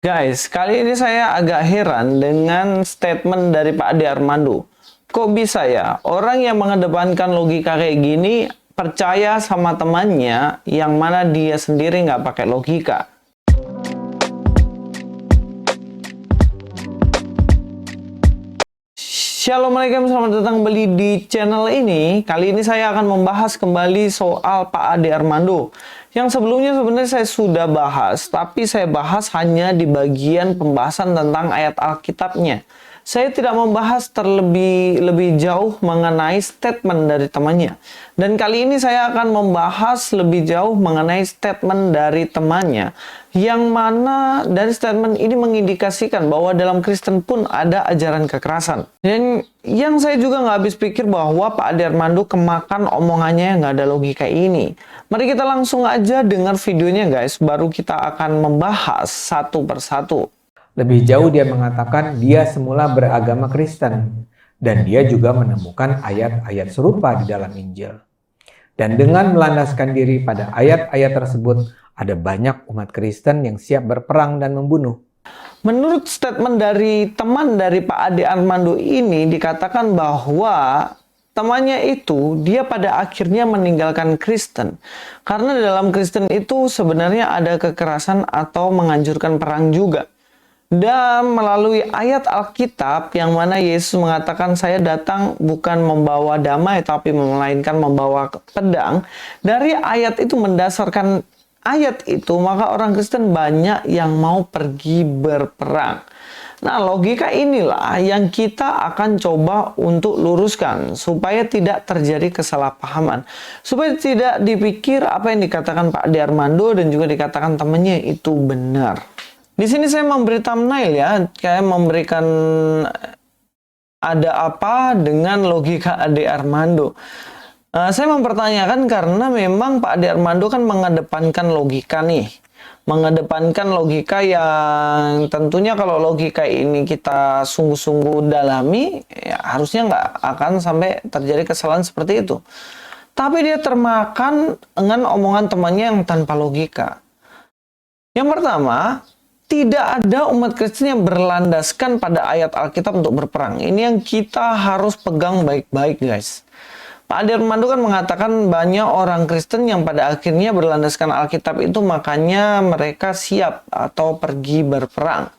Guys, kali ini saya agak heran dengan statement dari Pak Ade Armando. Kok bisa ya, orang yang mengedepankan logika kayak gini percaya sama temannya yang mana dia sendiri nggak pakai logika? Assalamualaikum, selamat datang kembali di channel ini. Kali ini saya akan membahas kembali soal Pak Ade Armando. Yang sebelumnya sebenarnya saya sudah bahas, tapi saya bahas hanya di bagian pembahasan tentang ayat Alkitabnya. Saya tidak membahas lebih jauh mengenai statement dari temannya. Dan kali ini saya akan membahas lebih jauh mengenai statement dari temannya. Yang mana dari statement ini mengindikasikan bahwa dalam Kristen pun ada ajaran kekerasan. Dan yang saya juga nggak habis pikir bahwa Pak Ade Armando kemakan omongannya yang nggak ada logika ini. Mari kita langsung aja dengar videonya guys, baru kita akan membahas satu persatu. Lebih jauh dia mengatakan dia semula beragama Kristen dan dia juga menemukan ayat-ayat serupa di dalam Injil. Dan dengan melandaskan diri pada ayat-ayat tersebut, ada banyak umat Kristen yang siap berperang dan membunuh. Menurut statement dari teman dari Pak Ade Armando ini dikatakan bahwa temannya itu dia pada akhirnya meninggalkan Kristen. Karena dalam Kristen itu sebenarnya ada kekerasan atau menganjurkan perang juga. Dan melalui ayat Alkitab yang mana Yesus mengatakan saya datang bukan membawa damai tapi melainkan membawa pedang. Dari ayat itu mendasarkan ayat itu maka orang Kristen banyak yang mau pergi berperang. Nah, logika inilah yang kita akan coba untuk luruskan supaya tidak terjadi kesalahpahaman. Supaya tidak dipikir apa yang dikatakan Pak Ade Armando dan juga dikatakan temannya itu benar. Di sini saya memberi thumbnail ya, kayak memberikan ada apa dengan logika Ade Armando. Saya mempertanyakan karena memang Pak Ade Armando kan mengedepankan logika nih. Mengedepankan logika yang tentunya kalau logika ini kita sungguh-sungguh dalami, ya harusnya nggak akan sampai terjadi kesalahan seperti itu. Tapi dia termakan dengan omongan temannya yang tanpa logika. Yang pertama, tidak ada umat Kristen yang berlandaskan pada ayat Alkitab untuk berperang. Ini yang kita harus pegang baik-baik guys. Pak Ade Armando kan mengatakan banyak orang Kristen yang pada akhirnya berlandaskan Alkitab itu makanya mereka siap atau pergi berperang.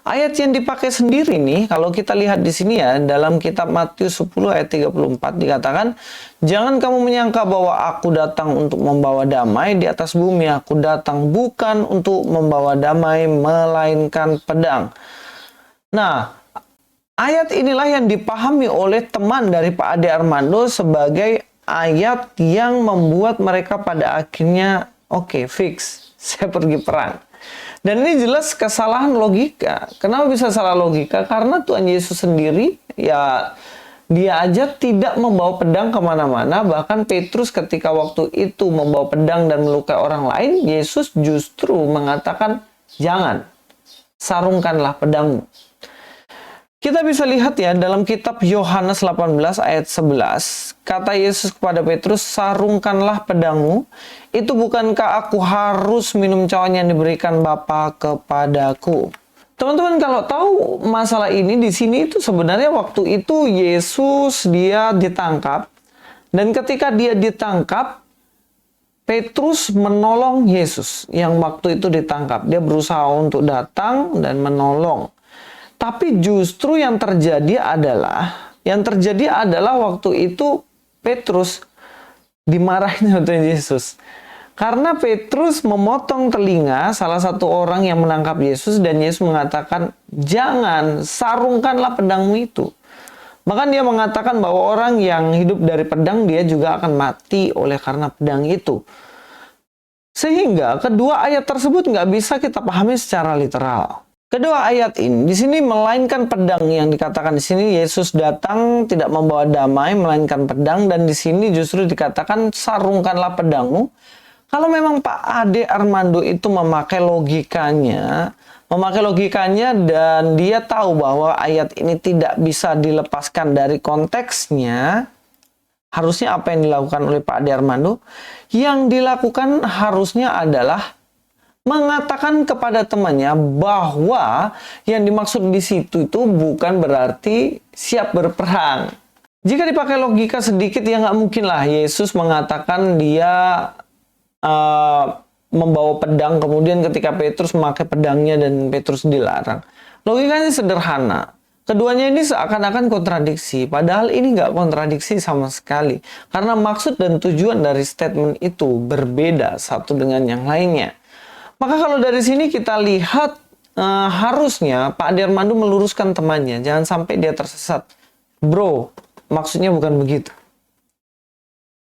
Ayat yang dipakai sendiri nih, kalau kita lihat di sini ya, dalam kitab Matius 10 ayat 34 dikatakan, jangan kamu menyangka bahwa aku datang untuk membawa damai di atas bumi, aku datang bukan untuk membawa damai, melainkan pedang. Nah, ayat inilah yang dipahami oleh teman dari Pak Ade Armando sebagai ayat yang membuat mereka pada akhirnya, oke, fix, saya pergi perang. Dan ini jelas kesalahan logika. Kenapa bisa salah logika? Karena Tuhan Yesus sendiri, ya dia aja tidak membawa pedang kemana-mana. Bahkan Petrus ketika waktu itu membawa pedang dan melukai orang lain, Yesus justru mengatakan, jangan, sarungkanlah pedangmu. Kita bisa lihat ya dalam kitab Yohanes 18 ayat 11, kata Yesus kepada Petrus, sarungkanlah pedangmu, itu bukankah aku harus minum cawan yang diberikan Bapa kepadaku. Teman-teman kalau tahu masalah ini di sini itu sebenarnya waktu itu Yesus dia ditangkap, dan ketika dia ditangkap, Petrus menolong Yesus yang waktu itu ditangkap. Dia berusaha untuk datang dan menolong. Tapi justru yang terjadi adalah waktu itu Petrus dimarahin oleh Yesus. Karena Petrus memotong telinga salah satu orang yang menangkap Yesus dan Yesus mengatakan, jangan, sarungkanlah pedangmu itu. Bahkan dia mengatakan bahwa orang yang hidup dari pedang dia juga akan mati oleh karena pedang itu. Sehingga kedua ayat tersebut nggak bisa kita pahami secara literal. Kedua ayat ini di sini melainkan pedang yang dikatakan di sini Yesus datang tidak membawa damai melainkan pedang, dan di sini justru dikatakan sarungkanlah pedangmu. Kalau memang Pak Ade Armando itu memakai logikanya dan dia tahu bahwa ayat ini tidak bisa dilepaskan dari konteksnya, harusnya apa yang dilakukan oleh Pak Ade Armando? Yang dilakukan harusnya adalah mengatakan kepada temannya bahwa yang dimaksud di situ itu bukan berarti siap berperang. Jika dipakai logika sedikit, ya nggak mungkin lah Yesus mengatakan dia membawa pedang, kemudian ketika Petrus memakai pedangnya dan Petrus dilarang. Logikanya sederhana. Keduanya ini seakan-akan kontradiksi, padahal ini nggak kontradiksi sama sekali. Karena maksud dan tujuan dari statement itu berbeda satu dengan yang lainnya. Maka kalau dari sini kita lihat harusnya Pak Ade Armando meluruskan temannya, jangan sampai dia tersesat. Bro, maksudnya bukan begitu.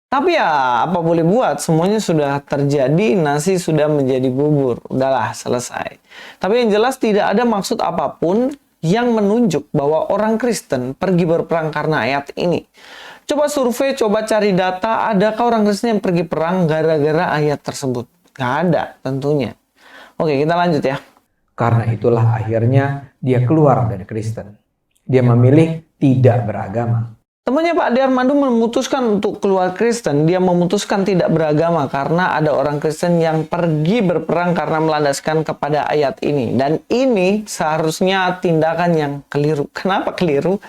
Tapi ya apa boleh buat, semuanya sudah terjadi, nasi sudah menjadi bubur. Udahlah, selesai. Tapi yang jelas tidak ada maksud apapun yang menunjuk bahwa orang Kristen pergi berperang karena ayat ini. Coba survei, coba cari data, adakah orang Kristen yang pergi perang gara-gara ayat tersebut? Gak ada tentunya. Oke, kita lanjut ya. Karena itulah akhirnya dia keluar dari Kristen. Dia memilih tidak beragama. Temannya Pak Ade Armando memutuskan untuk keluar Kristen. Dia memutuskan tidak beragama karena ada orang Kristen yang pergi berperang karena melandaskan kepada ayat ini. Dan ini seharusnya tindakan yang keliru. Kenapa keliru?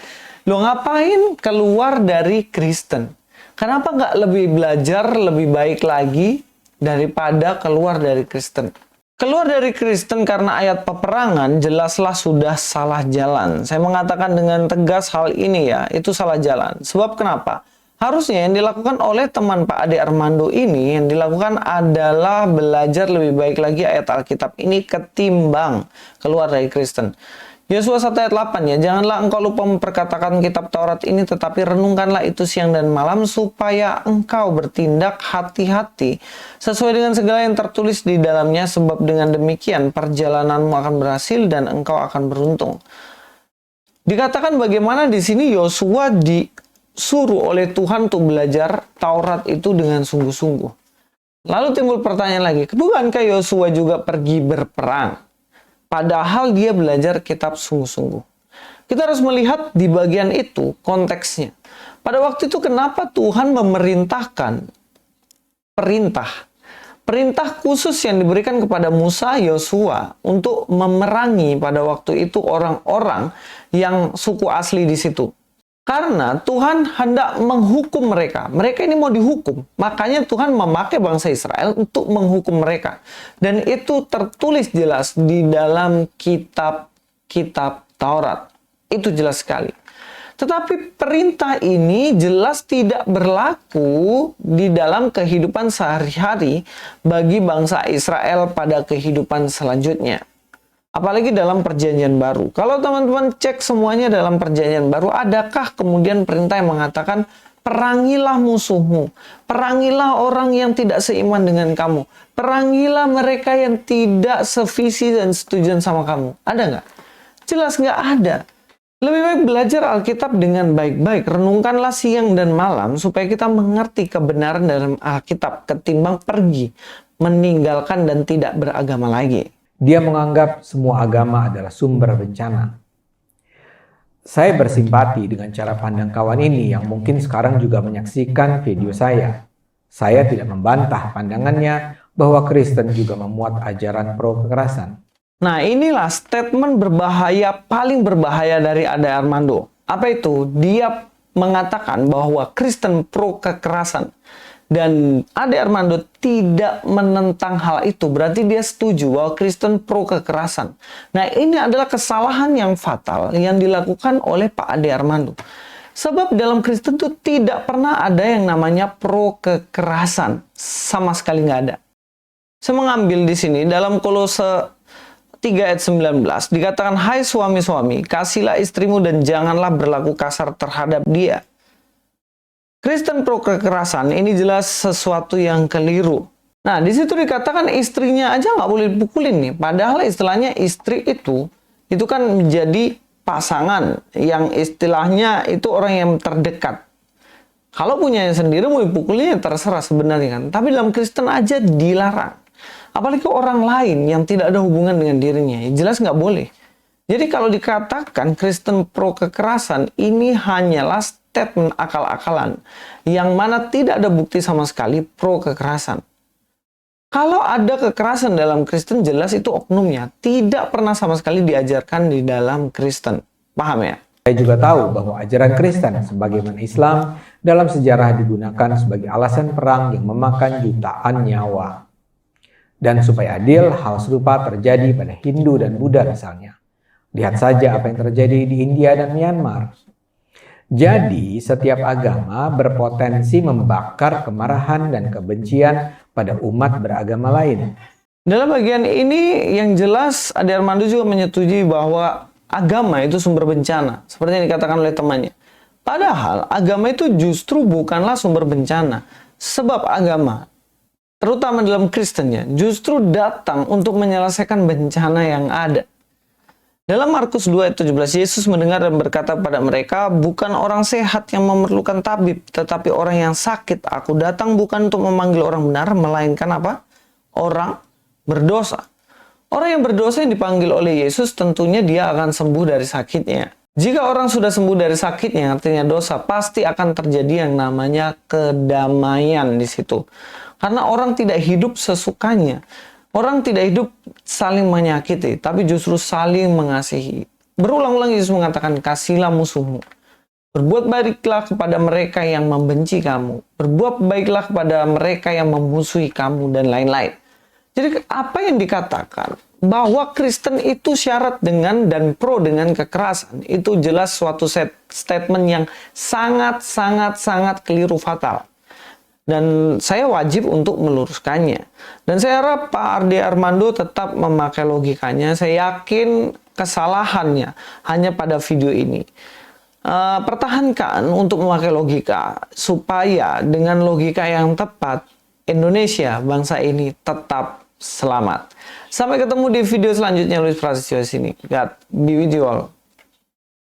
Lo ngapain keluar dari Kristen? Kenapa nggak lebih belajar lebih baik lagi daripada keluar dari Kristen? Keluar dari Kristen karena ayat peperangan jelaslah sudah salah jalan. Saya mengatakan dengan tegas hal ini ya, itu salah jalan. Sebab kenapa? Harusnya yang dilakukan oleh teman Pak Ade Armando ini, yang dilakukan adalah belajar lebih baik lagi ayat Alkitab ini ketimbang keluar dari Kristen. Yosua 1 ayat 8 ya, janganlah engkau lupa memperkatakan kitab Taurat ini, tetapi renungkanlah itu siang dan malam, supaya engkau bertindak hati-hati sesuai dengan segala yang tertulis di dalamnya, sebab dengan demikian perjalananmu akan berhasil dan engkau akan beruntung. Dikatakan bagaimana di sini Yosua disuruh oleh Tuhan untuk belajar Taurat itu dengan sungguh-sungguh. Lalu timbul pertanyaan lagi, bukankah Yosua juga pergi berperang? Padahal dia belajar kitab sungguh-sungguh. Kita harus melihat di bagian itu konteksnya. Pada waktu itu kenapa Tuhan memerintahkan perintah khusus yang diberikan kepada Musa, Yosua untuk memerangi pada waktu itu orang-orang yang suku asli di situ. Karena Tuhan hendak menghukum mereka. Mereka ini mau dihukum. Makanya Tuhan memakai bangsa Israel untuk menghukum mereka. Dan itu tertulis jelas di dalam kitab Taurat. Itu jelas sekali. Tetapi perintah ini jelas tidak berlaku di dalam kehidupan sehari-hari bagi bangsa Israel pada kehidupan selanjutnya. Apalagi dalam perjanjian baru. Kalau teman-teman cek semuanya dalam perjanjian baru, adakah kemudian perintah yang mengatakan perangilah musuhmu, perangilah orang yang tidak seiman dengan kamu, perangilah mereka yang tidak sevisi dan setujuan sama kamu. Ada nggak? Jelas nggak ada. Lebih baik belajar Alkitab dengan baik-baik. Renungkanlah siang dan malam supaya kita mengerti kebenaran dalam Alkitab ketimbang pergi, meninggalkan dan tidak beragama lagi. Dia menganggap semua agama adalah sumber bencana. Saya bersimpati dengan cara pandang kawan ini yang mungkin sekarang juga menyaksikan video saya. Saya tidak membantah pandangannya bahwa Kristen juga memuat ajaran pro kekerasan. Nah, inilah statement berbahaya, paling berbahaya dari Ade Armando. Apa itu? Dia mengatakan bahwa Kristen pro kekerasan. Dan Ade Armando tidak menentang hal itu. Berarti dia setuju bahwa Kristen pro kekerasan. Nah, ini adalah kesalahan yang fatal yang dilakukan oleh Pak Ade Armando. Sebab dalam Kristen itu tidak pernah ada yang namanya pro kekerasan. Sama sekali nggak ada. Saya mengambil di sini dalam Kolose 3 ayat 19 dikatakan, hai suami-suami, kasihilah istrimu dan janganlah berlaku kasar terhadap dia. Kristen pro kekerasan ini jelas sesuatu yang keliru. Nah, di situ dikatakan istrinya aja nggak boleh dipukulin nih. Padahal istilahnya istri itu kan menjadi pasangan yang istilahnya itu orang yang terdekat. Kalau punya sendiri mau dipukulnya terserah sebenarnya kan. Tapi dalam Kristen aja dilarang. Apalagi orang lain yang tidak ada hubungan dengan dirinya. Jelas nggak boleh. Jadi kalau dikatakan Kristen pro kekerasan ini hanyalah statement akal-akalan yang mana tidak ada bukti sama sekali pro kekerasan. Kalau ada kekerasan dalam Kristen, jelas itu oknumnya. Tidak pernah sama sekali diajarkan di dalam Kristen. Paham ya? Saya juga tahu bahwa ajaran Kristen, sebagaimana Islam, dalam sejarah digunakan sebagai alasan perang yang memakan jutaan nyawa. Dan supaya adil, hal serupa terjadi pada Hindu dan Buddha misalnya. Lihat saja apa yang terjadi di India dan Myanmar. Jadi, setiap agama berpotensi membakar kemarahan dan kebencian pada umat beragama lain. Dalam bagian ini yang jelas Ade Armando juga menyetujui bahwa agama itu sumber bencana, seperti yang dikatakan oleh temannya. Padahal agama itu justru bukanlah sumber bencana, sebab agama, terutama dalam Kristennya, justru datang untuk menyelesaikan bencana yang ada. Dalam Markus 2 ayat 17, Yesus mendengar dan berkata kepada mereka, bukan orang sehat yang memerlukan tabib, tetapi orang yang sakit. Aku datang bukan untuk memanggil orang benar, melainkan apa? Orang berdosa. Orang yang berdosa yang dipanggil oleh Yesus, tentunya dia akan sembuh dari sakitnya. Jika orang sudah sembuh dari sakitnya, artinya dosa, pasti akan terjadi yang namanya kedamaian di situ. Karena orang tidak hidup sesukanya. Orang tidak hidup saling menyakiti, tapi justru saling mengasihi. Berulang-ulang Yesus mengatakan, kasihilah musuhmu. Berbuat baiklah kepada mereka yang membenci kamu. Berbuat baiklah kepada mereka yang memusuhi kamu, dan lain-lain. Jadi apa yang dikatakan? Bahwa Kristen itu syarat dengan dan pro dengan kekerasan. Itu jelas suatu statement yang sangat keliru fatal. Dan saya wajib untuk meluruskannya. Dan saya harap Pak Ade Armando tetap memakai logikanya. Saya yakin kesalahannya hanya pada video ini. Pertahankan untuk memakai logika, supaya dengan logika yang tepat, Indonesia, bangsa ini tetap selamat. Sampai ketemu di video selanjutnya. Luis Prasetyo di sini. God be with you all.